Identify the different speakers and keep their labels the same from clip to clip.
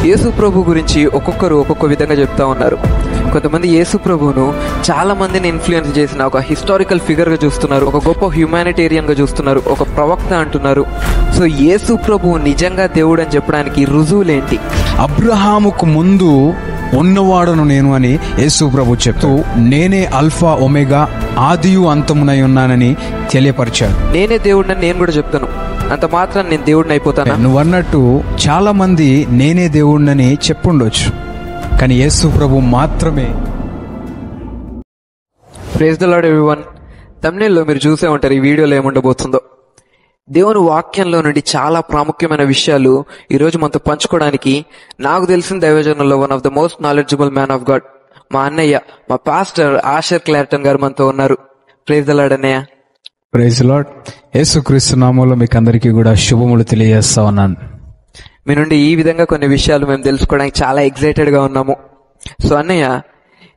Speaker 1: యేసు ప్రభు గురించి ఒక్కొక్కరు ఒక్కొక్క విధంగా చెప్తా ఉన్నారు. కొంతమంది యేసు ప్రభువును చాలా మందిని ఇన్ఫ్లుయెన్స్ చేసిన ఒక హిస్టారికల్ ఫిగర్గా చూస్తున్నారు, ఒక గొప్ప హ్యూమానిటేరియన్గా చూస్తున్నారు, ఒక ప్రవక్త అంటున్నారు. సో యేసు ప్రభువు నిజంగా దేవుడు అని చెప్పడానికి రుజువులేంటి?
Speaker 2: అబ్రహాముకు ముందు ఉన్నవాడను నేను అని యేసు ప్రభు చెప్తూ, నేనే అల్ఫా ఒమేగా, ఆదియు అంతమునై ఉన్నానని తెలియపరిచాడు.
Speaker 1: నేనే దేవుడిని నేను కూడా చెప్తాను, అంత మాత్రం నేను దేవుడిని అయిపోతాను.
Speaker 2: నువ్వు అన్నట్టు చాలా మంది నేనే దేవుడిని చెప్పుండొచ్చు, కానీ యేసు ప్రభు మాత్రమే.
Speaker 1: Praise the lord everyone. థంబ్నెయిల్లో మీరు చూసే ఉంటారు ఈ వీడియోలో ఏముండబోతుందో. దేవుని వాక్యంలో నుండి చాలా ప్రాముఖ్యమైన విషయాలు ఈరోజు మనతో పంచుకోవడానికి నాకు తెలిసిన దైవజనుల్లో one of the most knowledgeable man of God, మా అన్నయ్య, మా పాస్టర్ ఆషర్ క్లార్టన్ గారు మనతో ఉన్నారు. ప్రైజ్ ది లార్డ్ అన్నయ్య.
Speaker 2: Praise the lord. యేసుక్రీస్తు నామములో మీకు అందరికీ కూడా శుభములు తెలియజేస్తా ఉన్నాను.
Speaker 1: మీ నుండి ఈ విధంగా కొన్ని విషయాలు మేము తెలుసుకోవడానికి చాలా ఎక్సైటెడ్ గా ఉన్నాము. సో అన్నయ్య,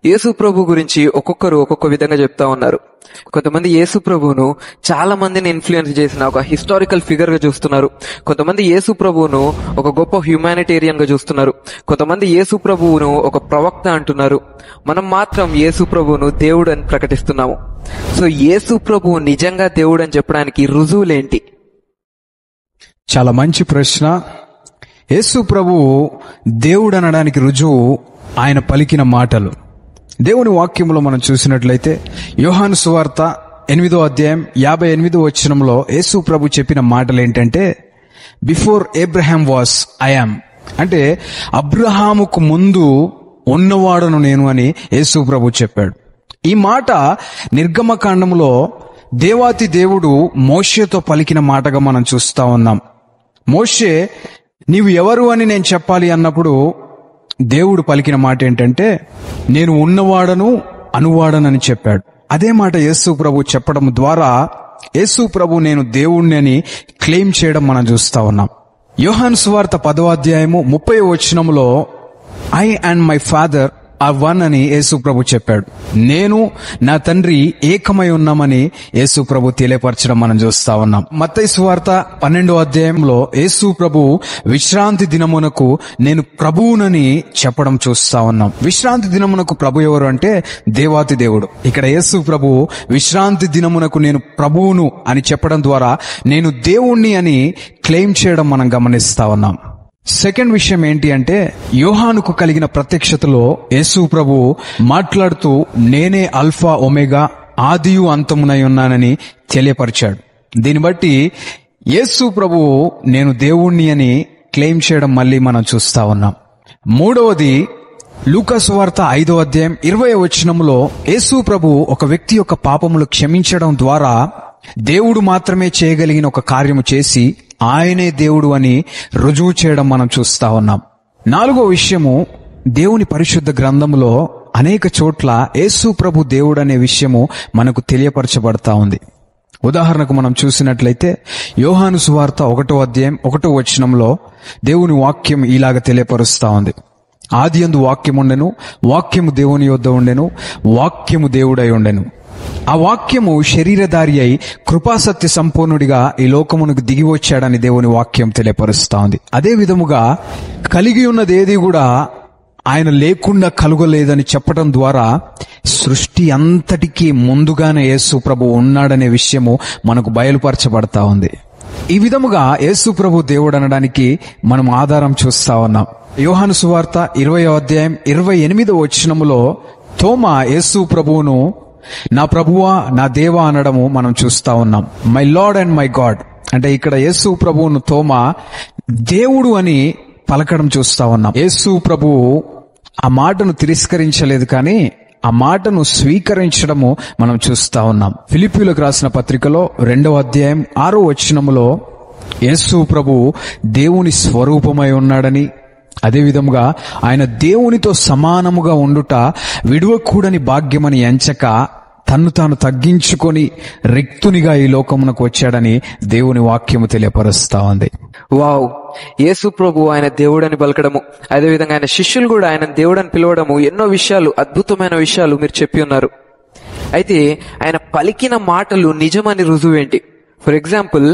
Speaker 1: యేసు ప్రభు గురించి ఒక్కొక్కరు ఒక్కొక్క విధంగా చెప్తా ఉన్నారు. కొంతమంది యేసు ప్రభువును చాలా మందిని ఇన్ఫ్లుయెన్స్ చేసిన ఒక హిస్టారికల్ ఫిగర్ గా చూస్తున్నారు, కొంతమంది యేసు ప్రభువును ఒక గొప్ప హ్యూమానిటేరియన్ గా చూస్తున్నారు, కొంతమంది యేసు ప్రభువును ఒక ప్రవక్త అంటున్నారు. మనం మాత్రం యేసు ప్రభువును దేవుడు అని ప్రకటిస్తున్నాము. సో యేసు ప్రభువు నిజంగా దేవుడు అని చెప్పడానికి రుజువులేంటి?
Speaker 2: చాలా మంచి ప్రశ్న. యేసు ప్రభువు దేవుడు అనడానికి రుజువు ఆయన పలికిన మాటలు. దేవుని వాక్యంలో మనం చూసినట్లయితే యోహాను సువార్త 8వ అధ్యాయం 58వ వచనంలో యేసు ప్రభు చెప్పిన మాటలు ఏంటంటే, before Abraham was I am, అంటే అబ్రహాముకు ముందు ఉన్నవాడను నేను అని యేసు ప్రభు చెప్పాడు. ఈ మాట నిర్గమకాండంలో దేవాతి దేవుడు మోషేతో పలికిన మాటగా మనం చూస్తా ఉన్నాం. మోషే, నీవు ఎవరు అని నేను చెప్పాలి అన్నప్పుడు దేవుడు పలికిన మాట ఏంటంటే, నేను ఉన్నవాడను అనువాడనని చెప్పాడు. అదే మాట యేసు ప్రభు చెప్పడం ద్వారా యేసు ప్రభు నేను దేవుణ్ణి అని క్లెయిమ్ చేయడం మనం చూస్తా ఉన్నాం. యోహాను సువార్త 10వ అధ్యాయము 30వ వచనంలో I and my father are one అని యేసు ప్రభు చెప్పాడు. నేను నా తండ్రి ఏకమై ఉన్నామని యేసు ప్రభు తెలియపరచడం మనం చూస్తా ఉన్నాం. మత్తయి సువార్త 12వ అధ్యాయంలో యేసు ప్రభు విశ్రాంతి దినమునకు నేను ప్రభువునని చెప్పడం చూస్తా ఉన్నాం. విశ్రాంతి దినమునకు ప్రభు ఎవరు అంటే దేవాతి దేవుడు. ఇక్కడ యేసు ప్రభు విశ్రాంతి దినమునకు నేను ప్రభువును అని చెప్పడం ద్వారా నేను దేవుణ్ణి అని క్లెయిమ్ చేయడం మనం గమనిస్తా ఉన్నాం. సెకండ్ విషయం ఏంటి అంటే, యోహానుకు కలిగిన ప్రత్యక్షతలో యేసు ప్రభు మాట్లాడుతూ నేనే అల్ఫా ఒమేగా, ఆదియు అంతమునై ఉన్నానని తెలియపరిచాడు. దీన్ని బట్టి యేసు ప్రభు నేను దేవుణ్ణి అని క్లెయిమ్ చేయడం మళ్ళీ మనం చూస్తా ఉన్నాం. మూడవది, లూకా సువార్త 5వ అధ్యాయం 20వ వచనంలో యేసు ప్రభు ఒక వ్యక్తి యొక్క పాపములు క్షమించడం ద్వారా దేవుడు మాత్రమే చేయగలిగిన ఒక కార్యము చేసి ఆయనే దేవుడు అని రుజువు చేయడం మనం చూస్తా ఉన్నాం. నాలుగో విషయము, దేవుని పరిశుద్ధ గ్రంథములో అనేక చోట్ల యేసు ప్రభు దేవుడు అనే విషయము మనకు తెలియపరచబడతా ఉంది. ఉదాహరణకు మనం చూసినట్లయితే యోహాను సువార్త 1వ అధ్యాయం 1వ వచనంలో దేవుని వాక్యం ఇలాగ తెలియపరుస్తా ఉంది. ఆదియందు వాక్యం ఉండెను, వాక్యము దేవుని యొద్ద ఉండెను, వాక్యము దేవుడై ఉండెను. ఆ వాక్యము శరీరధారి అయి కృపాసత్య సంపూర్ణుడిగా ఈ లోకమునకు దిగి వచ్చాడని దేవుని వాక్యం తెలియపరుస్తా ఉంది. అదే విధముగా కలిగి ఉన్నది ఏది కూడా ఆయన లేకుండా కలుగలేదని చెప్పడం ద్వారా సృష్టి అంతటికీ ముందుగానే యేసు ప్రభు ఉన్నాడనే విషయము మనకు బయలుపరచబడతా ఉంది. ఈ విధముగా యేసు ప్రభు దేవుడు అనడానికి మనం ఆధారం చూస్తా ఉన్నాం. యోహాను సువార్త 20వ అధ్యాయం 28వ వచనములో తోమా యేసు ప్రభువును నా ప్రభువా నా దేవా అనడము మనం చూస్తా ఉన్నాం. My lord and my God అంటే ఇక్కడ యేసు ప్రభువును తోమా దేవుడు అని పలకడం చూస్తా ఉన్నాం. యేసు ప్రభువు ఆ మాటను తిరస్కరించలేదు, కానీ ఆ మాటను స్వీకరించడము మనం చూస్తా ఉన్నాం. ఫిలిప్పీయులకు రాసిన పత్రికలో 2వ అధ్యాయం 6వ వచనములో యేసు ప్రభువు దేవుని స్వరూపమై ఉన్నాడని, అదేవిధముగా ఆయన దేవునితో సమానముగా ఉండుట విడువకూడని భాగ్యమని ఎంచక తన్ను తాను తగ్గించుకొని రిక్తునిగా ఈ లోకమునకు వచ్చాడని దేవుని వాక్యము తెలియపరుస్తా ఉంది.
Speaker 1: వావ్! యేసు ప్రభు ఆయన దేవుడని పలకడము, అదేవిధంగా ఆయన శిష్యులు కూడా ఆయన దేవుడని పిలవడము, ఎన్నో విషయాలు, అద్భుతమైన విషయాలు మీరు చెప్పి ఉన్నారు. అయితే ఆయన పలికిన మాటలు నిజమని రుజువేంటి? ఫర్ ఎగ్జాంపుల్,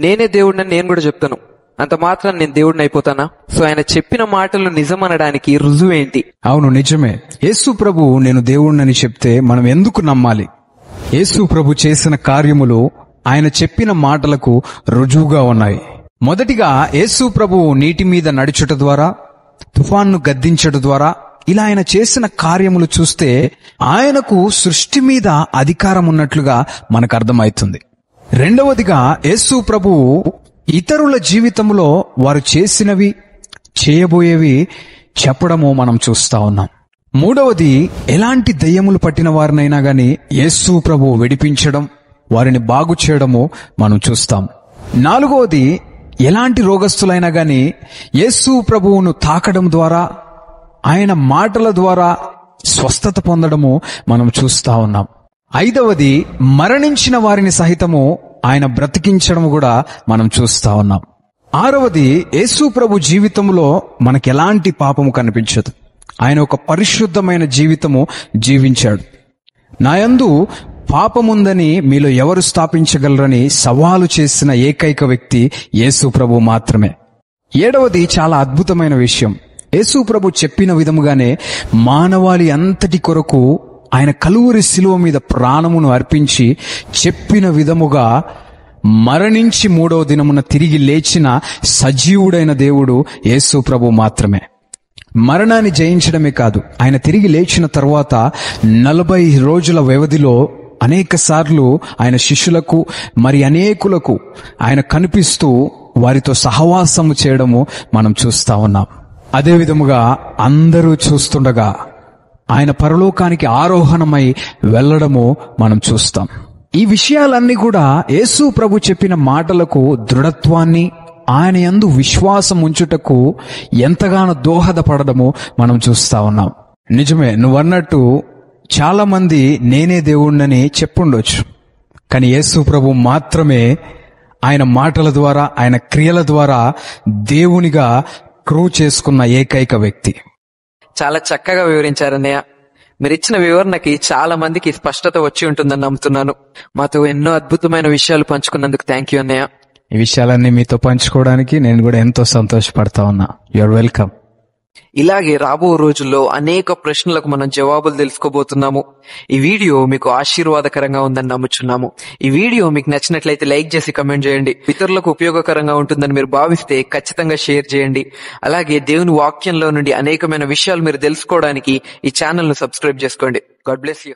Speaker 1: నేనే దేవుడిని నేను కూడా చెప్తాను, అంత మాత్రం నేను దేవుడిని అయిపోతానా? సో ఆయన చెప్పిన మాటలు నిజం అనడానికి రుజువేంటి?
Speaker 2: అవును, నిజమే. యేసు ప్రభు నేను దేవుణ్ణని చెప్తే మనం ఎందుకు నమ్మాలి? యేసు ప్రభు చేసిన కార్యములు ఆయన చెప్పిన మాటలకు రుజువుగా ఉన్నాయి. మొదటిగా యేసు ప్రభు నీటి మీద నడుచుట ద్వారా, తుఫాన్ను గద్దించడం ద్వారా, ఇలా ఆయన చేసిన కార్యములు చూస్తే ఆయనకు సృష్టి మీద అధికారం ఉన్నట్లుగా మనకు అర్థమవుతుంది. రెండవదిగా యేసు ప్రభువు ఇతరుల జీవితంలో వారు చేసినవి, చేయబోయేవి చెప్పడము మనం చూస్తా ఉన్నాం. మూడవది, ఎలాంటి దయ్యములు పట్టిన వారినైనా గాని యేసు ప్రభువు విడిపించడం, వారిని బాగు చేయడము మనం చూస్తాం. నాలుగవది, ఎలాంటి రోగస్తులైనా గాని యేసు ప్రభువును తాకడం ద్వారా, ఆయన మాటల ద్వారా స్వస్థత పొందడము మనం చూస్తా ఉన్నాం. ఐదవది, మరణించిన వారిని సహితము ఆయన బ్రతికించడం కూడా మనం చూస్తా ఉన్నాం. ఆరవది, యేసు ప్రభు జీవితంలో మనకు ఎలాంటి పాపము కనిపించదు. ఆయన ఒక పరిశుద్ధమైన జీవితము జీవించాడు. నాయందు పాపముందని మీలో ఎవరు స్థాపించగలరని సవాలు చేసిన ఏకైక వ్యక్తి యేసు ప్రభు మాత్రమే. ఏడవది, చాలా అద్భుతమైన విషయం. యేసు ప్రభు చెప్పిన విధముగానే మానవాళి అంతటి కొరకు ఆయన కలువరి శిలువ మీద ప్రాణమును అర్పించి చెప్పిన విధముగా మరణించి 3వ దినమున తిరిగి లేచిన సజీవుడైన దేవుడు యేసు ప్రభు మాత్రమే. మరణాన్ని జయించడమే కాదు, ఆయన తిరిగి లేచిన తర్వాత 40 రోజుల వ్యవధిలో అనేక సార్లు ఆయన శిష్యులకు మరి అనేకులకు ఆయన కనిపిస్తూ వారితో సహవాసము చేయడము మనం చూస్తా ఉన్నాం. అదే విధముగా అందరూ చూస్తుండగా ఆయన పరలోకానికి ఆరోహణమై వెళ్లడము మనం చూస్తాం. ఈ విషయాలన్నీ కూడా యేసు ప్రభు చెప్పిన మాటలకు దృఢత్వాన్ని, ఆయన యందు విశ్వాసం ఉంచుటకు ఎంతగానో దోహదపడడము మనం చూస్తా ఉన్నాం. నిజమే, నువ్వన్నట్టు చాలా మంది నేనే దేవుణ్ణని చెప్పుండొచ్చు. కానీ యేసు ప్రభు మాత్రమే ఆయన మాటల ద్వారా, ఆయన క్రియల ద్వారా దేవునిగా ప్రూవ్ చేసుకున్న ఏకైక వ్యక్తి.
Speaker 1: చాలా చక్కగా వివరించారన్నయ్య. మీరు ఇచ్చిన వివరణకి చాలా మందికి స్పష్టత వచ్చి ఉంటుందని నమ్ముతున్నాను. మాతో ఎన్నో అద్భుతమైన విషయాలు పంచుకున్నందుకు థ్యాంక్ యూ అన్నయ్య.
Speaker 2: ఈ విషయాలన్నీ మీతో పంచుకోవడానికి నేను కూడా ఎంతో సంతోషపడతా ఉన్నా. You're welcome.
Speaker 1: ఇలాగే రాబో రోజుల్లో అనేక ప్రశ్నలకు మనం జవాబులు తెలుసుకోబోతున్నాము. ఈ వీడియో మీకు ఆశీర్వాదకరంగా ఉందని నమ్ముచున్నాము. ఈ వీడియో మీకు నచ్చినట్లయితే లైక్ చేసి కమెంట్ చేయండి. ఇతరులకు ఉపయోగకరంగా ఉంటుందని మీరు భావిస్తే ఖచ్చితంగా షేర్ చేయండి. అలాగే దేవుని వాక్యంలో నుండి అనేకమైన విషయాలు మీరు తెలుసుకోవడానికి ఈ ఛానల్ ను సబ్స్క్రైబ్ చేసుకోండి. God bless you.